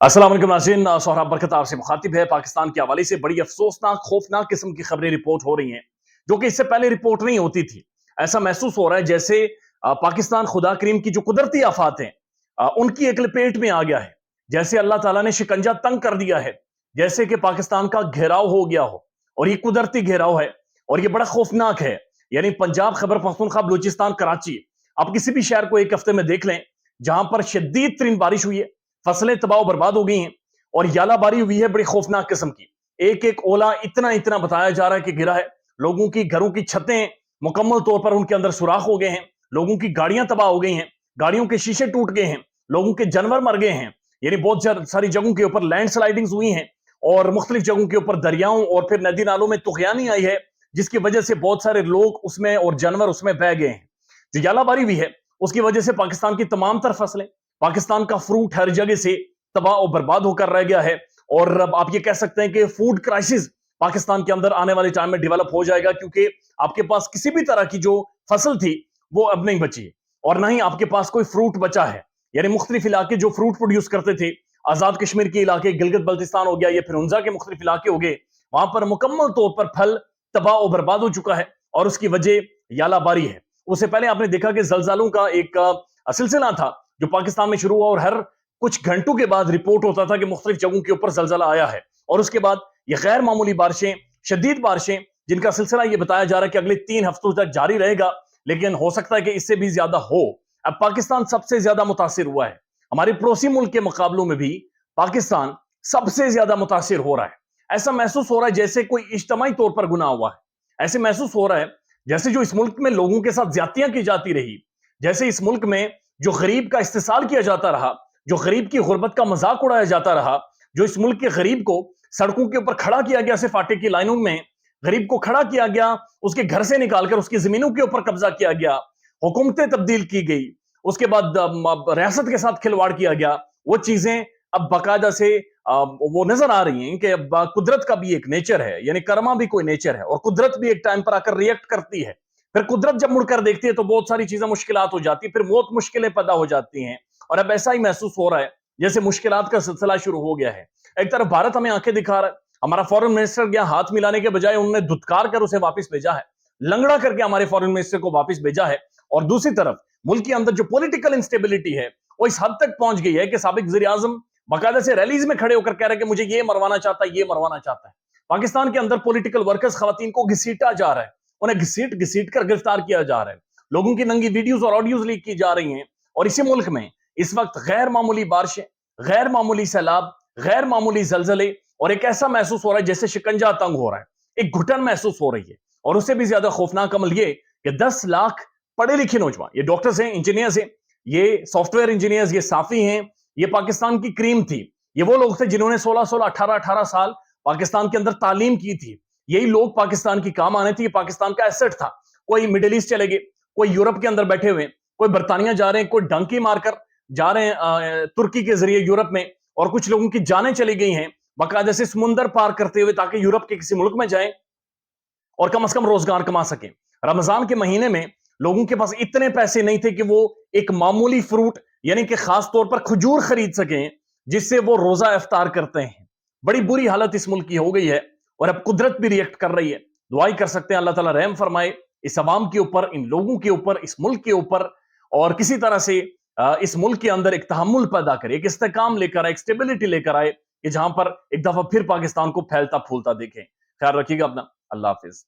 अस्सलाम वालेकुम नाज़रीन, सोहराब बरकत आपसे मुखातिब है। पाकिस्तान के हवाले से बड़ी अफसोसनाक खौफनाक किस्म की खबरें रिपोर्ट हो रही हैं जो कि इससे पहले रिपोर्ट नहीं होती थी। ऐसा महसूस हो रहा है जैसे पाकिस्तान खुदा करीम की जो कुदरती आफात हैं उनकी एक लपेट में आ गया है। जैसे अल्लाह ताला ने शिकंजा तंग कर दिया है, जैसे कि पाकिस्तान का घेराव हो गया हो। और ये कुदरती घेराव है और ये बड़ा खौफनाक है। यानी पंजाब, खैबर पख्तूनख्वा, बलूचिस्तान, कराची, आप किसी भी शहर को एक हफ्ते में देख लें जहां पर शदीद तरीन बारिश हुई है, फसलें तबाह बर्बाद हो गई हैं और यालाबारी हुई है बड़ी खौफनाक किस्म की। एक एक ओला इतना इतना बताया जा रहा है कि गिरा है। लोगों की घरों की छतें मुकम्मल तौर पर उनके अंदर सुराख हो गए हैं। लोगों की गाड़ियां तबाह हो गई हैं, गाड़ियों के शीशे टूट गए हैं, लोगों के जानवर मर गए हैं। यानी बहुत सारी जगहों के ऊपर लैंड स्लाइडिंग हुई हैं और मुख्तलिफ जगहों के ऊपर दरियाओं और फिर नदी नालों में तुगयानी आई है, जिसकी वजह से बहुत सारे लोग उसमें और जानवर उसमें बह गए हैं। जो यालाबारी हुई है उसकी वजह से पाकिस्तान की तमाम तर फसलें, पाकिस्तान का फ्रूट हर जगह से तबाह और बर्बाद होकर रह गया है। और अब आप ये कह सकते हैं कि फूड क्राइसिस पाकिस्तान के अंदर आने वाले टाइम में डेवलप हो जाएगा, क्योंकि आपके पास किसी भी तरह की जो फसल थी वो अब नहीं बची और ना ही आपके पास कोई फ्रूट बचा है। यानी मुख्तलिफ इलाके जो फ्रूट प्रोड्यूस करते थे, आजाद कश्मीर के इलाके, गिलगित बल्तिस्तान हो गया, ये फिर उनजा के मुख्तलिफ इलाके हो गए, वहां पर मुकम्मल तौर पर फल तबाह और बर्बाद हो चुका है और उसकी वजह यालाबारी है। उससे पहले आपने देखा कि जलजालों का एक सिलसिला था जो पाकिस्तान में शुरू हुआ और हर कुछ घंटों के बाद रिपोर्ट होता था कि मुख्तलिफ जगहों के ऊपर जलजला आया है। और उसके बाद ये गैर मामूली बारिशें, शदीद बारिशें, जिनका सिलसिला ये बताया जा रहा है कि अगले 3 हफ्तों तक जारी रहेगा, लेकिन हो सकता है कि इससे भी ज्यादा हो। अब पाकिस्तान सबसे ज्यादा मुतासिर हुआ है। हमारे पड़ोसी मुल्क के मुकाबलों में भी पाकिस्तान सबसे ज्यादा मुतासिर हो रहा है। ऐसा महसूस हो रहा है जैसे कोई इज्तमाई तौर पर गुनाह हुआ है। ऐसे महसूस हो रहा है जैसे जो इस मुल्क में लोगों के साथ ज्यादतियां की जाती रही, जैसे इस मुल्क में जो गरीब का इस्तेसाल किया जाता रहा, जो गरीब की गुर्बत का मजाक उड़ाया जाता रहा, जो इस मुल्क के गरीब को सड़कों के ऊपर खड़ा किया गया, सिर्फ फाटे की लाइनों में गरीब को खड़ा किया गया, उसके घर से निकालकर उसकी जमीनों के ऊपर कब्जा किया गया, हुकूमतें तब्दील की गई, उसके बाद रियासत के साथ खिलवाड़ किया गया। वो चीजें अब बाकायदा से वो नजर आ रही हैं कि अब कुदरत का भी एक नेचर है, यानी कर्मा भी कोई नेचर है और कुदरत भी एक टाइम पर आकर रिएक्ट करती है। फिर कुदरत जब मुड़कर देखती है तो बहुत सारी चीजें मुश्किलात हो जाती है, फिर बहुत मुश्किलें पैदा हो जाती हैं। और अब ऐसा ही महसूस हो रहा है जैसे मुश्किलात का सिलसिला शुरू हो गया है। एक तरफ भारत हमें आंखें दिखा रहा है, हमारा फॉरेन मिनिस्टर गया, हाथ मिलाने के बजाय उन्होंने धुतकार कर उसे वापस भेजा है, लंगड़ा करके हमारे फॉरेन मिनिस्टर को वापस भेजा है। और दूसरी तरफ मुल्क के अंदर जो पॉलिटिकल इंस्टेबिलिटी है वो इस हद तक पहुंच गई है कि साबिक वज़ीर आज़म बाकायदा से रैलीज में खड़े होकर कह रहे हैं कि मुझे ये मरवाना चाहता है, ये मरवाना चाहता है। पाकिस्तान के अंदर पॉलिटिकल वर्कर्स, खवातीन को घसीटा जा रहा है, उन्हें घसीट घसीट कर गिरफ्तार किया जा रहा है, लोगों की नंगी वीडियोस और ऑडियोज लीक की जा रही हैं। और इसी मुल्क में इस वक्त गैर मामूली बारिशें, गैर मामूली सैलाब, गैर मामूली जलजले और एक ऐसा महसूस हो रहा है जैसे शिकंजा तंग हो रहा है, एक घुटन महसूस हो रही है। और उससे भी ज्यादा खौफनाक अमल ये कि 10 लाख पढ़े लिखे नौजवान, ये डॉक्टर्स हैं, इंजीनियर्स हैं, ये सॉफ्टवेयर इंजीनियर्स, ये साफी हैं, ये पाकिस्तान की क्रीम थी, ये वो लोग थे जिन्होंने 16-16, 18-18 साल पाकिस्तान के अंदर तालीम की थी। यही लोग पाकिस्तान की काम आने थे, ये पाकिस्तान का एसेट था। कोई मिडिल ईस्ट चले गए, कोई यूरोप के अंदर बैठे हुए, कोई बर्तानिया जा रहे हैं, कोई डंकी मारकर जा रहे हैं तुर्की के जरिए यूरोप में, और कुछ लोगों की जानें चली गई हैं बाकायदा से समुंदर पार करते हुए ताकि यूरोप के किसी मुल्क में जाएं और कम से कम रोजगार कमा सकें। रमजान के महीने में लोगों के पास इतने पैसे नहीं थे कि वो एक मामूली फ्रूट यानी कि खास तौर पर खजूर खरीद सकें जिससे वो रोजा इफ्तार करते हैं। बड़ी बुरी हालत इस मुल्क की हो गई है और अब कुदरत भी रिएक्ट कर रही है। दुआई कर सकते हैं अल्लाह ताला रहम फरमाए इस अवाम के ऊपर, इन लोगों के ऊपर, इस मुल्क के ऊपर, और किसी तरह से इस मुल्क के अंदर एक तहम्मुल पैदा करे, एक इस्तेकाम लेकर आए, एक स्टेबिलिटी लेकर आए कि जहां पर एक दफा फिर पाकिस्तान को फैलता फूलता देखें। ख्याल रखिएगा अपना। अल्लाह हाफिज।